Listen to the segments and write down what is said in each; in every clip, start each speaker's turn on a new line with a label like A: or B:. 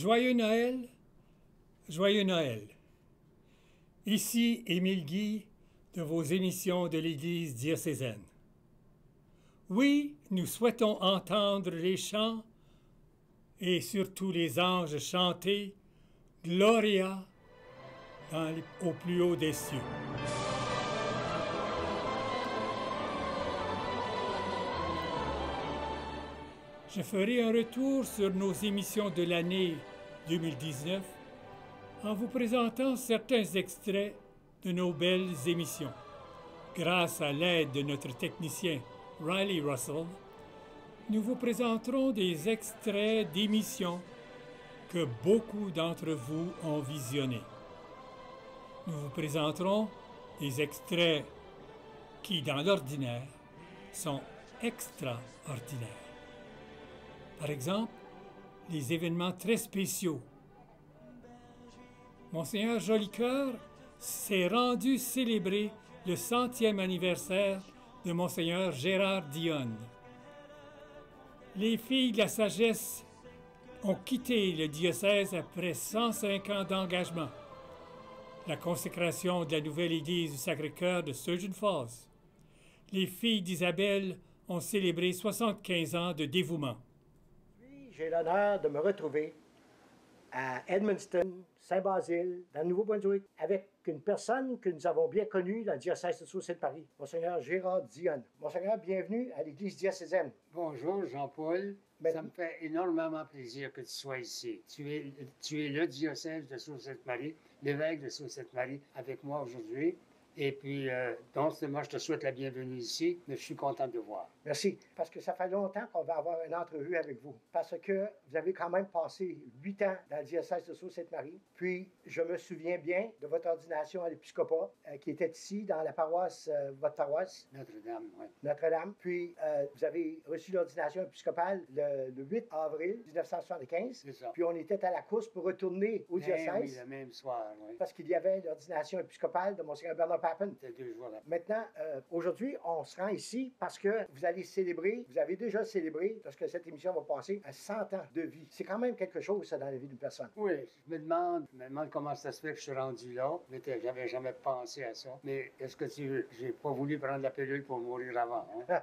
A: Joyeux Noël, joyeux Noël. Ici Émile Guy de vos émissions de l'Église diocésaine. Oui, nous souhaitons entendre les chants et surtout les anges chanter Gloria au plus haut des cieux. Je ferai un retour sur nos émissions de l'année 2019 en vous présentant certains extraits de nos belles émissions. Grâce à l'aide de notre technicien Riley Russell, nous vous présenterons des extraits d'émissions que beaucoup d'entre vous ont visionnées. Nous vous présenterons des extraits qui, dans l'ordinaire, sont extraordinaires. Par exemple, les événements très spéciaux. Monseigneur Jolicoeur s'est rendu célébrer le 100e anniversaire de Monseigneur Gérard Dionne. Les filles de la sagesse ont quitté le diocèse après 105 ans d'engagement. La consécration de la nouvelle église du Sacré-Cœur de Sturgeon Falls. Les filles d'Isabelle ont célébré 75 ans de dévouement.
B: J'ai l'honneur de me retrouver à Edmundston, Saint-Basile, dans le Nouveau-Brunswick, avec une personne que nous avons bien connue dans le diocèse de Sault-Sainte-Marie, Monseigneur Gérard Dionne. Monseigneur, bienvenue à l'Église diocésaine.
C: Bonjour Jean-Paul, ça me fait énormément plaisir que tu sois ici. Tu es le diocèse de Sault-Sainte-Marie, l'évêque de Sault-Sainte-Marie avec moi aujourd'hui. Et puis, donc, moi, je te souhaite la bienvenue ici, mais je suis content de te voir.
B: Merci, parce que ça fait longtemps qu'on va avoir une entrevue avec vous, parce que vous avez quand même passé 8 ans dans le diocèse de Sault-Sainte-Marie, puis je me souviens bien de votre ordination à l'épiscopat, qui était ici, dans la paroisse, votre paroisse.
C: Notre-Dame, oui.
B: Notre-Dame, puis vous avez reçu l'ordination épiscopale le 8 avril 1975,
C: C'est ça.
B: Puis on était à la course pour retourner au diocèse.
C: Oui, le même soir, oui.
B: Parce qu'il y avait l'ordination épiscopale de Monseigneur Bernard Papen.
C: C'était 2 jours là.
B: Maintenant, aujourd'hui, on se rend ici parce que vous allez célébrer, vous avez déjà célébré, lorsque cette émission va passer, à 100 ans de vie. C'est quand même quelque chose, ça, dans la vie d'une personne.
C: Oui, je me demande comment ça se fait que je suis rendu là. J'avais jamais pensé à ça. Mais est-ce que j'ai pas voulu prendre la pilule pour mourir avant, hein?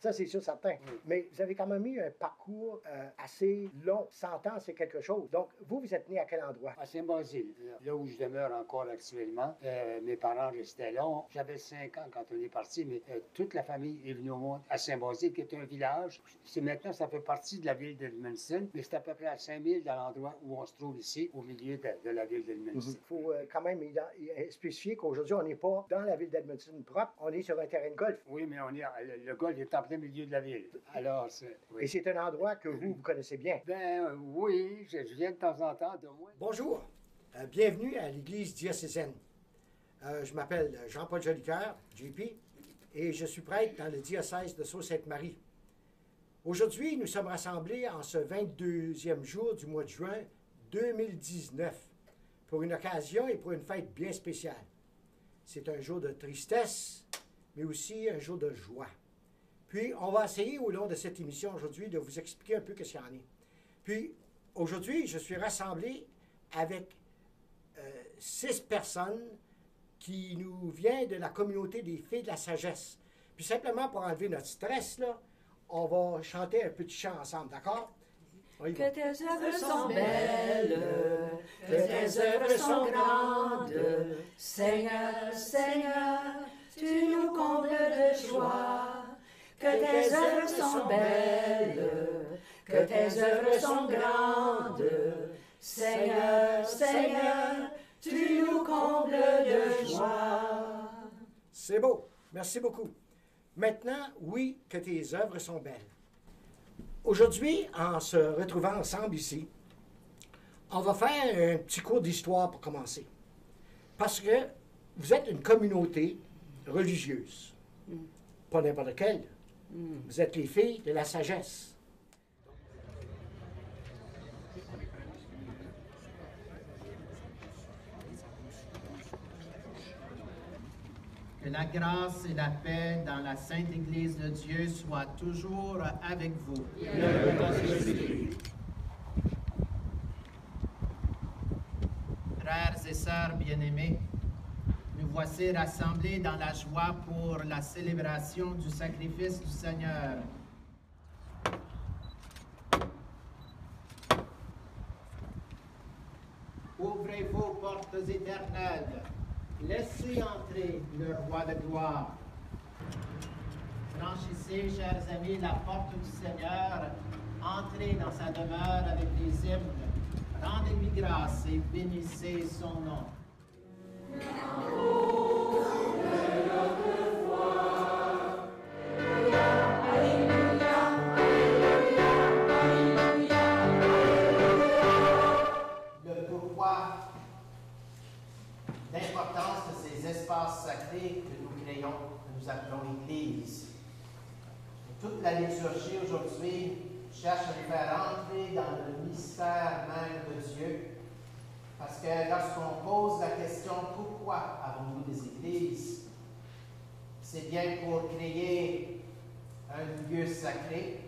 B: Ça, c'est sûr, certain.
C: Oui.
B: Mais vous avez quand même eu un parcours assez long. 100 ans, c'est quelque chose. Donc, vous êtes né à quel endroit?
C: À Saint-Basile, là où je demeure encore actuellement. Mes parents restaient là. J'avais 5 ans quand on est parti, mais toute la famille est venue au monde à Saint-Basile, qui est un village. Maintenant, ça fait partie de la ville d'Edmundston, mais c'est à peu près à 5000 dans l'endroit où on se trouve ici, au milieu de la ville d'Edmundston.
B: Il faut quand même spécifier qu'aujourd'hui, on n'est pas dans la ville d'Edmundston propre, on est sur un terrain de golf.
C: Oui, mais le golf est en plein milieu de la ville. Alors, oui.
B: Et c'est un endroit que vous connaissez bien.
C: Ben oui, je viens de temps en temps, de moins.
B: Bonjour, bienvenue à l'Église diocésaine. Je m'appelle Jean-Paul Jolicoeur, JP, et je suis prêtre dans le diocèse de Sault-Sainte-Marie. Aujourd'hui, nous sommes rassemblés en ce 22e jour du mois de juin 2019 pour une occasion et pour une fête bien spéciale. C'est un jour de tristesse, mais aussi un jour de joie. Puis, on va essayer au long de cette émission aujourd'hui de vous expliquer un peu ce qu'il y en est. Puis, aujourd'hui, je suis rassemblé avec 6 personnes qui nous viennent de la communauté des filles de la sagesse. Puis simplement pour enlever notre stress, là, on va chanter un petit chant ensemble, d'accord?
D: Que tes œuvres sont belles, que tes œuvres sont grandes. Seigneur, Seigneur, tu nous combles de joie. Que tes œuvres sont belles, que tes œuvres sont grandes. Seigneur, Seigneur, tu nous combles de joie.
B: C'est beau. Merci beaucoup. Maintenant, oui, que tes œuvres sont belles. Aujourd'hui, en se retrouvant ensemble ici, on va faire un petit cours d'histoire pour commencer. Parce que vous êtes une communauté religieuse. Pas n'importe laquelle. Vous êtes les filles de la sagesse.
E: Que la grâce et la paix dans la Sainte Église de Dieu soient toujours avec vous. sœurs bien-aimées, nous voici rassemblés dans la joie pour la célébration du sacrifice du Seigneur. Ouvrez vos portes éternelles, laissez entrer le roi de gloire. Franchissez, chers amis, la porte du Seigneur, entrez dans sa demeure avec les hymnes, rendez-lui grâce et bénissez son nom. Le pourquoi l'importance de ces espaces sacrés que nous créons, que nous appelons Église. Toute la liturgie aujourd'hui cherche à nous faire entrer dans le mystère même de Dieu. Parce que lorsqu'on pose la question « Pourquoi avons-nous des églises ?», c'est bien pour créer un lieu sacré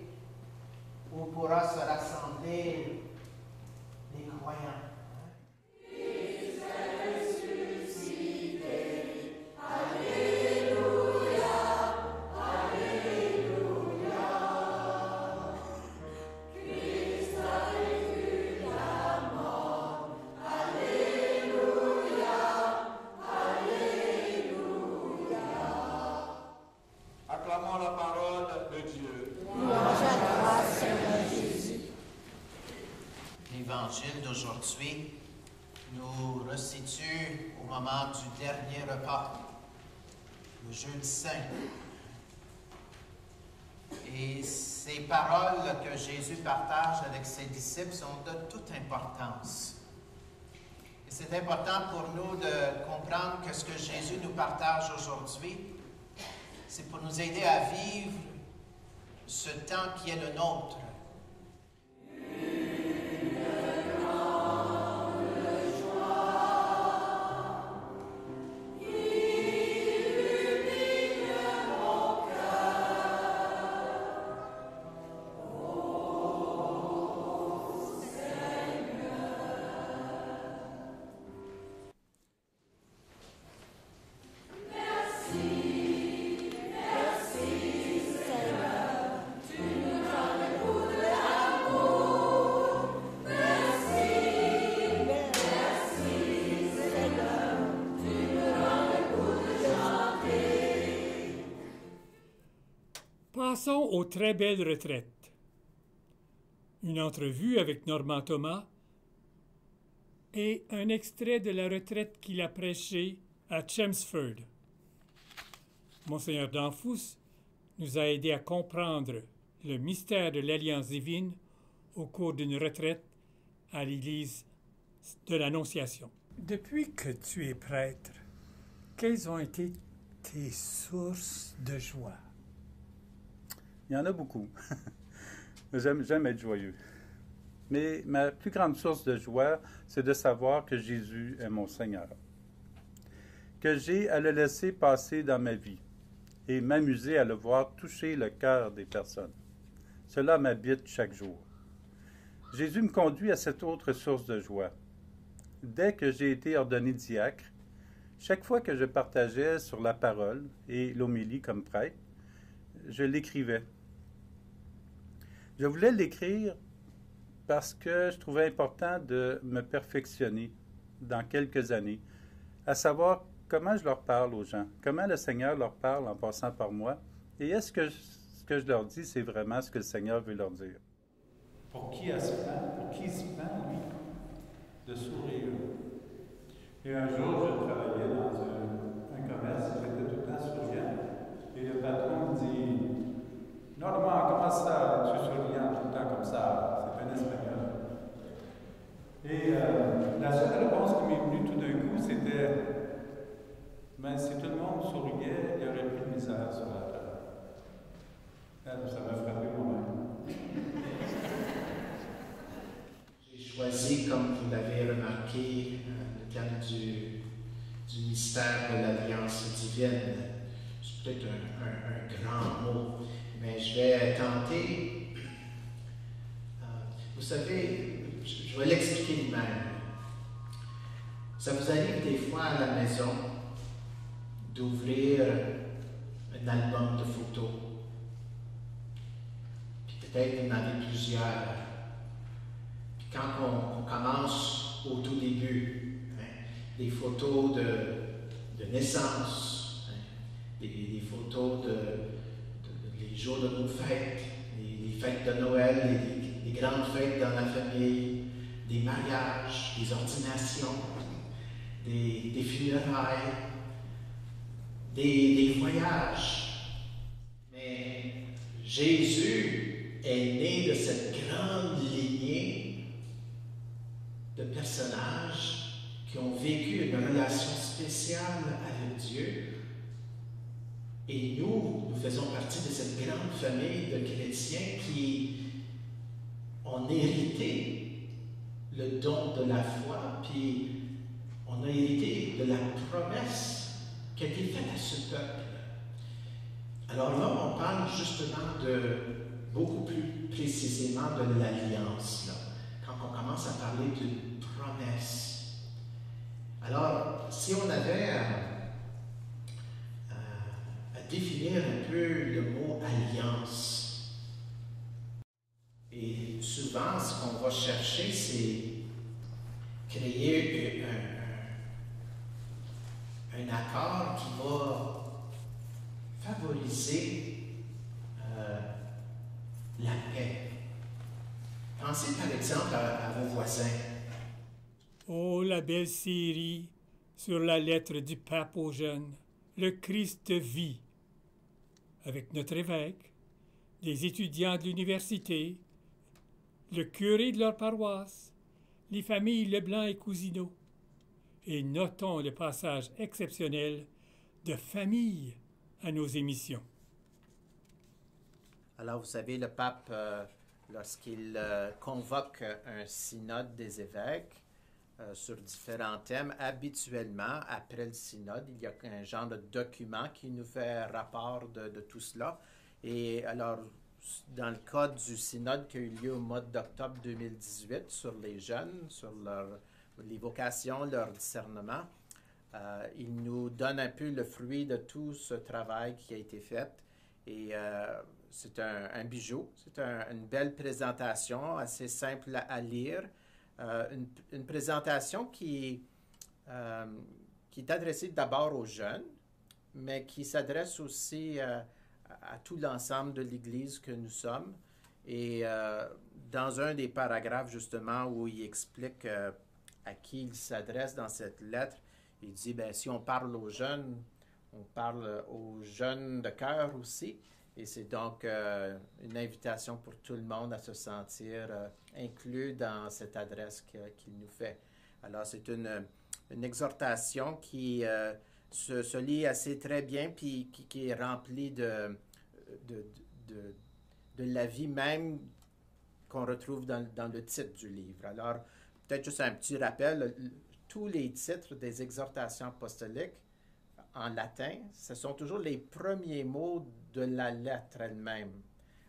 E: où pourra se rassembler les croyants.
F: Acclamons la parole de Dieu.
E: L'évangile d'aujourd'hui nous resitue au moment du dernier repas, le jeûne saint. Et ces paroles que Jésus partage avec ses disciples sont de toute importance. Et c'est important pour nous de comprendre que ce que Jésus nous partage aujourd'hui, c'est pour nous aider à vivre ce temps qui est le nôtre.
A: Passons aux très belles retraites. Une entrevue avec Normand Thomas et un extrait de la retraite qu'il a prêchée à Chelmsford. Monseigneur Danfous nous a aidés à comprendre le mystère de l'Alliance divine au cours d'une retraite à l'Église de l'Annonciation. Depuis que tu es prêtre, quelles ont été tes sources de joie?
G: Il y en a beaucoup. J'aime être joyeux. Mais ma plus grande source de joie, c'est de savoir que Jésus est mon Seigneur. Que j'ai à le laisser passer dans ma vie et m'amuser à le voir toucher le cœur des personnes. Cela m'habite chaque jour. Jésus me conduit à cette autre source de joie. Dès que j'ai été ordonné diacre, chaque fois que je partageais sur la parole et l'homélie comme prêtre, je l'écrivais. Je voulais l'écrire parce que je trouvais important de me perfectionner dans quelques années, à savoir comment je leur parle aux gens, comment le Seigneur leur parle en passant par moi, et est-ce que ce que je leur dis, c'est vraiment ce que le Seigneur veut leur dire.
H: Pour qui il se prend, lui, de sourire. Et un jour, je travaillais dans un commerce, j'étais tout le temps souriant, et le patron me dit « Normand, comment ça, tu es souriant tout le temps comme ça? » C'est un espagnol. Et la seule réponse qui m'est venue tout d'un coup, c'était « Ben, si tout le monde souriait, il n'y aurait plus de misère sur la terre. » Ça m'a frappé moi-même.
I: J'ai choisi, comme vous l'avez remarqué, le thème du mystère de l'Alliance divine. C'est peut-être un grand mot, mais je vais tenter. Vous savez, je vais l'expliquer lui-même. Ça vous arrive des fois à la maison d'ouvrir un album de photos. Puis peut-être vous en avez plusieurs. Puis quand on commence au tout début, des photos de naissance, des photos des jours de nos fêtes, les fêtes de Noël, les grandes fêtes dans la famille, des mariages, des ordinations, des funérailles, des voyages. Mais Jésus est né de cette grande lignée de personnages qui ont vécu une relation spéciale avec Dieu. Et nous faisons partie de cette grande famille de chrétiens qui ont hérité le don de la foi, puis on a hérité de la promesse qui a été faite à ce peuple. Alors là, on parle justement beaucoup plus précisément de l'alliance, quand on commence à parler d'une promesse. Alors, si on avait à définir un peu le mot alliance, et souvent, ce qu'on va chercher, c'est créer un accord qui va favoriser la paix. Pensez par exemple à vos voisins.
A: Oh, la belle série sur la lettre du pape aux jeunes. Le Christ vit. Avec notre évêque, des étudiants de l'université, le curé de leur paroisse, les familles Leblanc et Cousineau. Et notons le passage exceptionnel de famille à nos émissions.
E: Alors, vous savez, le pape, lorsqu'il convoque un synode des évêques sur différents thèmes, habituellement, après le synode, il y a un genre de document qui nous fait rapport de tout cela. Et alors, dans le cas du synode qui a eu lieu au mois d'octobre 2018 sur les jeunes, sur les vocations, leur discernement, il nous donne un peu le fruit de tout ce travail qui a été fait. Et c'est un bijou, c'est une belle présentation, assez simple à lire. Une présentation qui est adressée d'abord aux jeunes, mais qui s'adresse aussi à tout l'ensemble de l'Église que nous sommes. Et dans un des paragraphes, justement, où il explique à qui il s'adresse dans cette lettre, il dit, si on parle aux jeunes, on parle aux jeunes de cœur aussi. Et c'est donc une invitation pour tout le monde à se sentir inclus dans cette adresse qu'il nous fait. Alors, c'est une exhortation qui se lit assez très bien, puis qui est remplie de la vie même qu'on retrouve dans le titre du livre. Alors, peut-être juste un petit rappel, tous les titres des exhortations apostoliques en latin, ce sont toujours les premiers mots de la lettre elle-même.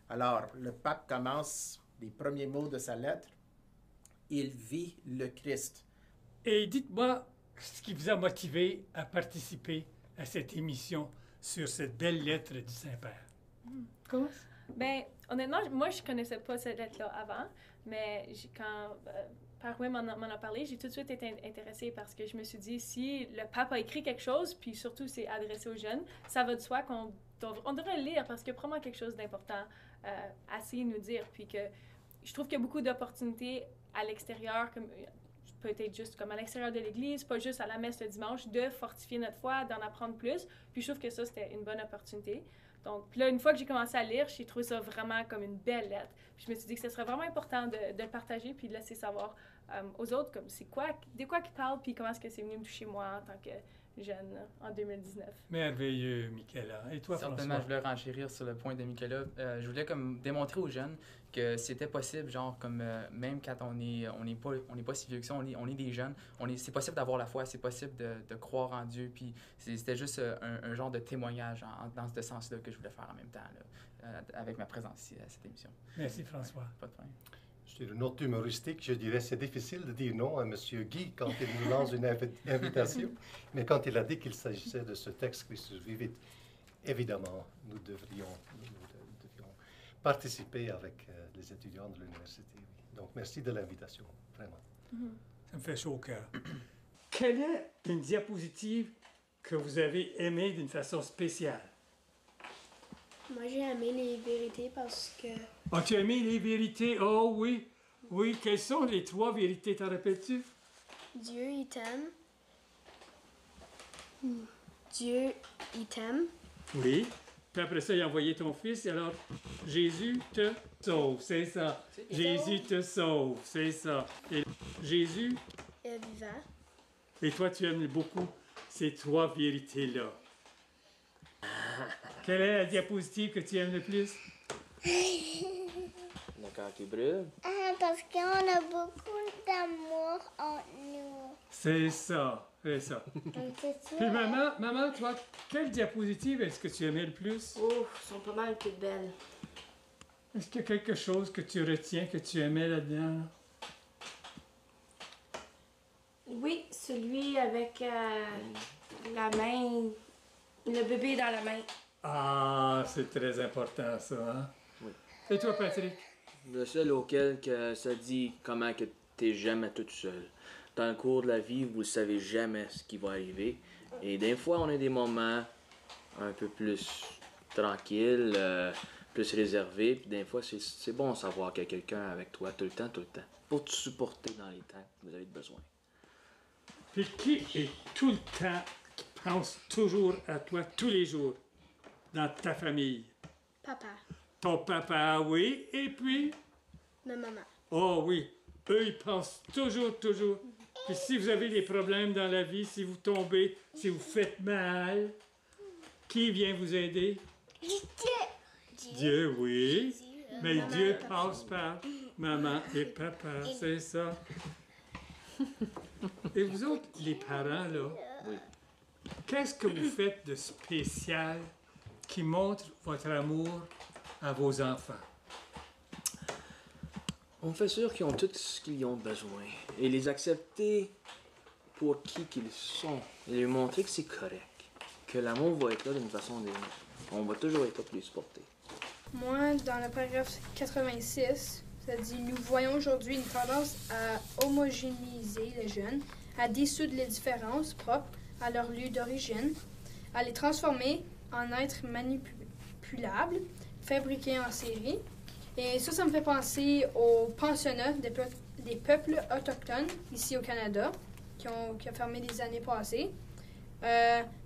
E: Alors, le pape commence les premiers mots de sa lettre. Il vit le Christ.
A: Et dites-moi ce qui vous a motivé à participer à cette émission sur cette belle lettre du Saint-Père. Comment?
J: Bien, honnêtement, moi, je ne connaissais pas cette lettre-là avant, mais quand Parouin m'en a parlé, j'ai tout de suite été intéressée parce que je me suis dit, si le pape a écrit quelque chose, puis surtout c'est adressé aux jeunes, ça va de soi qu'on devrait le lire parce qu'il y a probablement quelque chose d'important à essayer de nous dire. Puis que je trouve qu'il y a beaucoup d'opportunités à l'extérieur, comme peut-être juste comme à l'extérieur de l'Église, pas juste à la messe le dimanche, de fortifier notre foi, d'en apprendre plus. Puis je trouve que ça, c'était une bonne opportunité. Donc là, une fois que j'ai commencé à lire, j'ai trouvé ça vraiment comme une belle lettre. Puis je me suis dit que ce serait vraiment important de le partager puis de laisser savoir aux autres comme c'est quoi, de quoi qu'ils parlent puis comment est-ce que c'est venu me toucher moi en tant que jeune en 2019.
A: Merveilleux, Michaela. Et toi,
K: Certainement,
A: François?
K: je voulais renchérir sur le point de Michaela. Je voulais comme démontrer aux jeunes que c'était possible, genre comme même quand on n'est pas si vieux que ça, on est des jeunes, c'est possible d'avoir la foi, c'est possible de croire en Dieu. Puis c'était juste un genre de témoignage dans ce sens-là que je voulais faire en même temps là, avec ma présence ici à cette émission.
A: Merci, François.
K: Ouais, pas de problème.
L: Sur une note humoristique, je dirais c'est difficile de dire non à M. Guy quand il nous lance une invitation, mais quand il a dit qu'il s'agissait de ce texte Christus Vivit, évidemment, nous devions participer avec les étudiants de l'université. Oui. Donc, merci de l'invitation, vraiment.
A: Ça me fait chaud au cœur. Quelle est une diapositive que vous avez aimée d'une façon spéciale?
M: Moi, j'ai aimé les vérités parce que...
A: As-tu aimé les vérités? Oh oui, oui. Quelles sont les 3 vérités, t'en rappelles-tu?
M: Dieu, il t'aime. Dieu, il t'aime.
A: Oui. Puis après ça, il a envoyé ton fils, et alors, Jésus te sauve, c'est ça. Jésus te sauve, c'est ça. Et Jésus
M: est vivant.
A: Et toi, tu aimes beaucoup ces 3 vérités-là. Quelle est la diapositive que tu aimes le plus?
N: Le cœur qui brûle.
O: Parce qu'on a beaucoup d'amour en nous.
A: C'est ça, c'est ça. Puis maman, toi, quelle diapositive est-ce que tu aimais le plus?
D: Oh, elles sont pas mal plus belles.
A: Est-ce qu'il y a quelque chose que tu retiens, que tu aimais là-dedans?
D: Oui, celui avec la main, le bébé dans la main.
A: Ah, c'est très important ça, hein?
N: Oui.
A: Et toi, Patrick?
N: Le seul auquel que ça dit comment que t'es jamais toute seule. Dans le cours de la vie, vous ne savez jamais ce qui va arriver. Et des fois, on a des moments un peu plus tranquilles, plus réservés. Puis des fois, c'est bon de savoir qu'il y a quelqu'un avec toi tout le temps, pour te supporter dans les temps que vous avez besoin.
A: Puis qui est tout le temps, qui pense toujours à toi tous les jours dans ta famille?
M: Papa.
A: Ton papa, oui. Et puis?
M: Ma maman.
A: Oh oui. Eux, ils pensent toujours. Puis si vous avez des problèmes dans la vie, si vous tombez, si vous faites mal, qui vient vous aider? Dieu, oui. Mais maman Dieu passe par maman et papa, c'est ça. Et vous autres, les parents, là,
N: oui.
A: Qu'est-ce que vous faites de spécial qui montre votre amour à vos enfants?
N: On fait sûr qu'ils ont tout ce qu'ils ont besoin et les accepter pour qui qu'ils sont et leur montrer que c'est correct, que l'amour va être là d'une façon ou d'une autre. On va toujours être là pour les supporter.
P: Moi, dans le paragraphe 86, ça dit « Nous voyons aujourd'hui une tendance à homogénéiser les jeunes, à dissoudre les différences propres à leur lieu d'origine, à les transformer en êtres manipulables, fabriqués en série. » Et ça me fait penser aux pensionnats des peuples autochtones ici au Canada, qui ont fermé les années passées.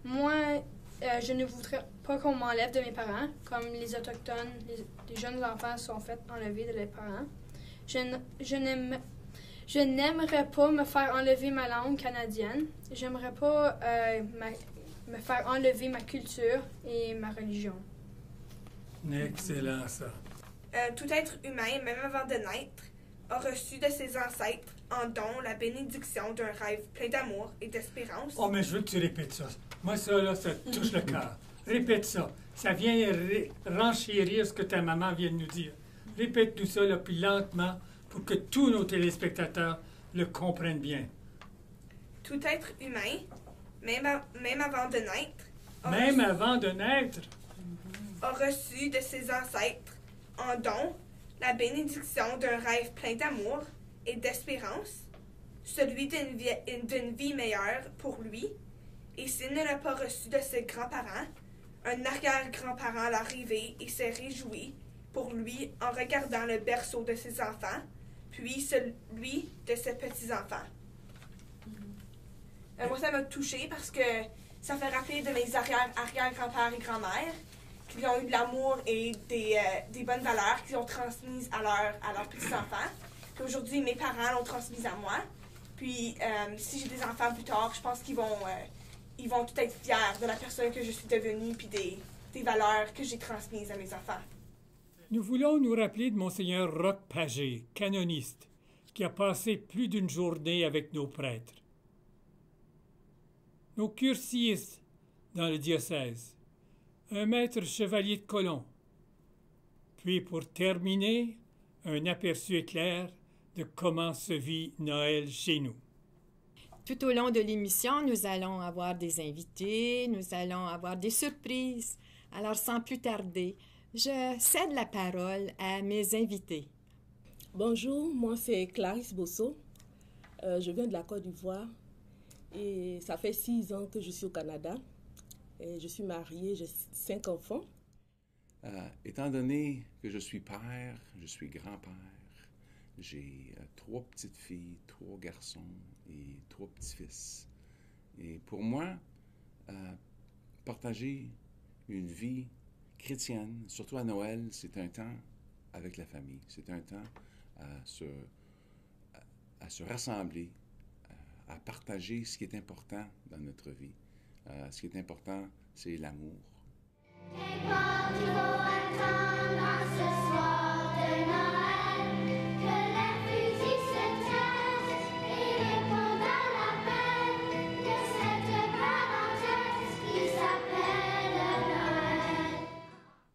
P: Moi, je ne voudrais pas qu'on m'enlève de mes parents, comme les Autochtones, les jeunes enfants sont faits enlever de leurs parents. Je n'aimerais pas me faire enlever ma langue canadienne. J'aimerais pas me faire enlever ma culture et ma religion.
A: Excellent, ça.
Q: Tout être humain, même avant de naître, a reçu de ses ancêtres en don la bénédiction d'un rêve plein d'amour et d'espérance.
A: Oh, mais je veux que tu répètes ça. Moi, ça, là, ça touche le cœur. Répète ça. Ça vient renchérir ce que ta maman vient de nous dire. Répète-nous ça, là, puis lentement, pour que tous nos téléspectateurs le comprennent bien.
Q: Tout être humain, même avant de naître...
A: Avant de naître?
Q: A reçu de ses ancêtres en don la bénédiction d'un rêve plein d'amour et d'espérance, celui d'une vie meilleure pour lui, et s'il ne l'a pas reçu de ses grands-parents, un arrière-grand-parent l'a rêvé et s'est réjoui pour lui en regardant le berceau de ses enfants, puis celui de ses petits-enfants. Moi, ça m'a touchée parce que ça fait rappeler de mes arrière-grands-pères et grand-mères qui ont eu de l'amour et des bonnes valeurs qu'ils ont transmises à leurs petits-enfants. Puis aujourd'hui, mes parents l'ont transmise à moi. Puis si j'ai des enfants plus tard, je pense qu'ils vont tout être fiers de la personne que je suis devenue puis des valeurs que j'ai transmises à mes enfants.
A: Nous voulons nous rappeler de Monseigneur Roch Pagé, canoniste, qui a passé plus d'une journée avec nos prêtres. Nos cursiistes dans le diocèse, un maître chevalier de colon. Puis, pour terminer, un aperçu éclair de comment se vit Noël chez nous.
R: Tout au long de l'émission, nous allons avoir des invités, nous allons avoir des surprises. Alors, sans plus tarder, je cède la parole à mes invités.
S: Bonjour, moi c'est Clarisse Bosso. Je viens de la Côte d'Ivoire et ça fait 6 ans que je suis au Canada. Et je suis mariée, j'ai 5 enfants.
T: Étant donné que je suis père, je suis grand-père, j'ai 3 petites filles, 3 garçons et 3 petits-fils. Et pour moi, partager une vie chrétienne, surtout à Noël, c'est un temps avec la famille. C'est un temps à se rassembler, à partager ce qui est important dans notre vie. Ce qui est important, c'est l'amour.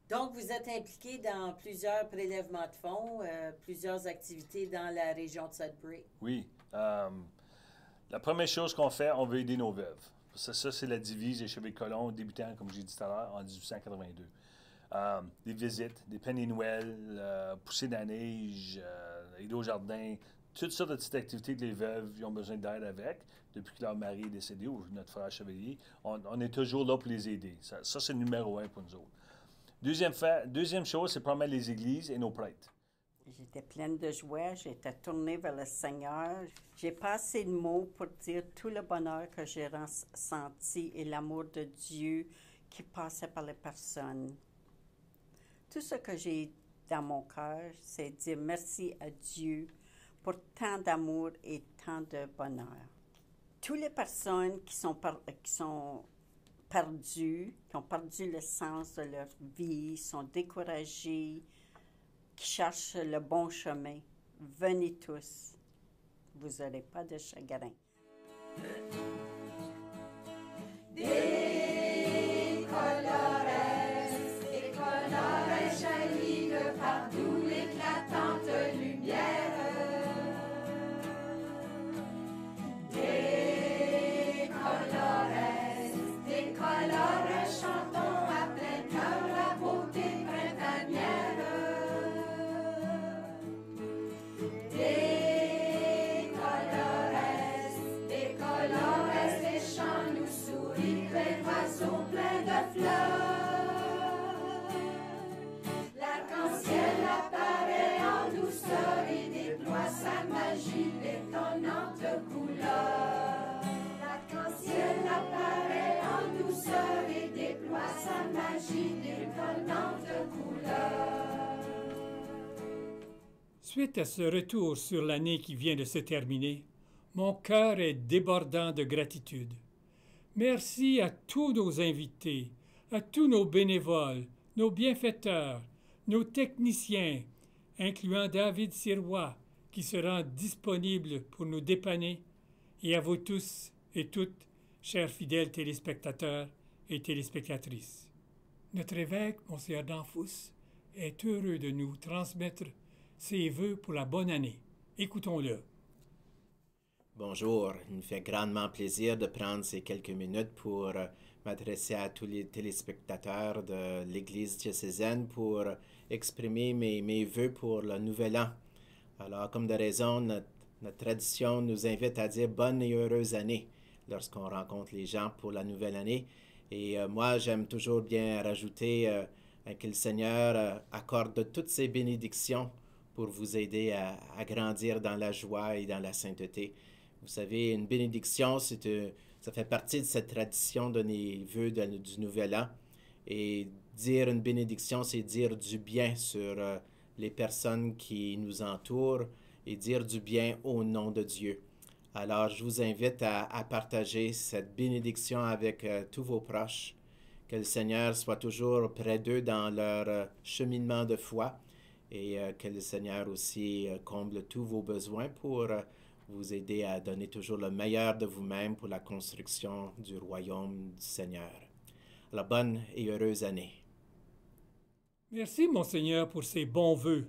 U: Donc, vous êtes impliqué dans plusieurs prélèvements de fonds, plusieurs activités dans la région de Sudbury.
V: Oui. La première chose qu'on fait, on veut aider nos veuves. Ça c'est la devise des Chevaliers de Colomb, débutant, comme j'ai dit tout à l'heure, en 1882. Des visites, des paniers Noël, poussées dans la neige, aider au jardin, toutes sortes de petites activités que les veuves ont besoin d'aide avec. Depuis que leur mari est décédé, ou notre frère Chevalier, on est toujours là pour les aider. Ça c'est le numéro 1 pour nous autres. Deuxième chose, c'est probablement les églises et nos prêtres.
W: J'étais pleine de joie, j'étais tournée vers le Seigneur. J'ai pas assez de mots pour dire tout le bonheur que j'ai ressenti et l'amour de Dieu qui passait par les personnes. Tout ce que j'ai dans mon cœur, c'est dire merci à Dieu pour tant d'amour et tant de bonheur. Toutes les personnes qui sont perdues, qui ont perdu le sens de leur vie, sont découragées, qui cherchent le bon chemin, venez tous. Vous n'aurez pas de chagrin.
X: Des colores jaillit de partout l'éclatante lumière. Des colores chantons à plein cœur la beauté printanière. Des colores, les champs nous sourient, les oiseaux pleins de fleurs. L'arc-en-ciel apparaît en douceur et déploie sa magie d'étonnante couleur. L'arc-en-ciel apparaît en douceur et déploie sa magie d'étonnante couleur.
A: Suite à ce retour sur l'année qui vient de se terminer, mon cœur est débordant de gratitude. Merci à tous nos invités, à tous nos bénévoles, nos bienfaiteurs, nos techniciens, incluant David Sirois, qui se rend disponible pour nous dépanner, et à vous tous et toutes, chers fidèles téléspectateurs et téléspectatrices. Notre évêque, Monseigneur Danfous, est heureux de nous transmettre ses vœux pour la bonne année. Écoutons-le.
I: Bonjour, il me fait grandement plaisir de prendre ces quelques minutes pour m'adresser à tous les téléspectateurs de l'Église diocésaine pour exprimer mes vœux pour le nouvel an. Alors, comme de raison, notre tradition nous invite à dire bonne et heureuse année lorsqu'on rencontre les gens pour la nouvelle année. Et moi, j'aime toujours bien rajouter que le Seigneur accorde toutes ses bénédictions pour vous aider à grandir dans la joie et dans la sainteté. Vous savez, une bénédiction, ça fait partie de cette tradition de les vœux du Nouvel An. Et dire une bénédiction, c'est dire du bien sur les personnes qui nous entourent et dire du bien au nom de Dieu. Alors, je vous invite à partager cette bénédiction avec tous vos proches. Que le Seigneur soit toujours près d'eux dans leur cheminement de foi et que le Seigneur aussi comble tous vos besoins pour vous aider à donner toujours le meilleur de vous-même pour la construction du royaume du Seigneur. La bonne et heureuse année.
A: Merci, Monseigneur, pour ces bons vœux.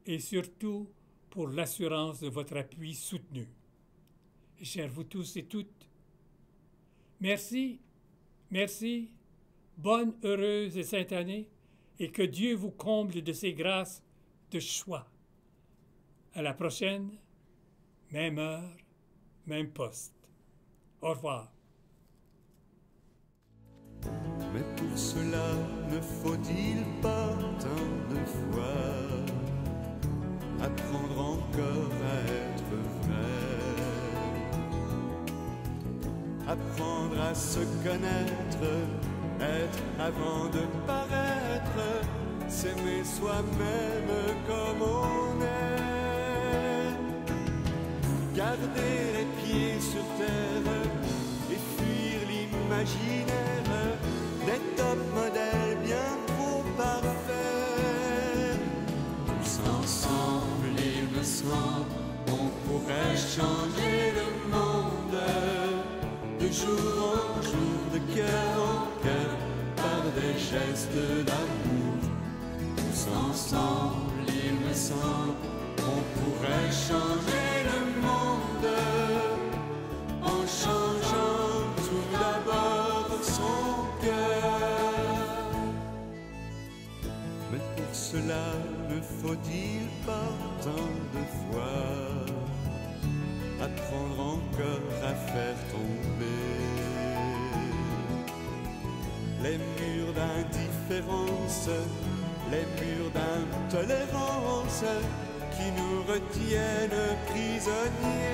A: et surtout pour l'assurance de votre appui soutenu. Et chers vous tous et toutes, merci, merci, bonne, heureuse et sainte année, et que Dieu vous comble de ses grâces de choix. À la prochaine, même heure, même poste. Au revoir.
B: Mais pour cela, ne faut-il pas tant de fois apprendre encore à être vrai, apprendre à se connaître, être avant de paraître, s'aimer soi-même comme on est, garder les pieds sur terre et fuir l'imaginaire des top modèles bien trop parfaits. Tous ensemble, il me semble, on pourrait changer le monde de jour en jour, de cœur en cœur, par des gestes d'amour. Tous ensemble, il me semble, on pourrait changer le monde en changeant tout d'abord son cœur. Mais pour cela, ne faut-il pas tant de fois apprendre encore à faire tomber les murs d'indifférence, les murs d'intolérance qui nous retiennent prisonniers.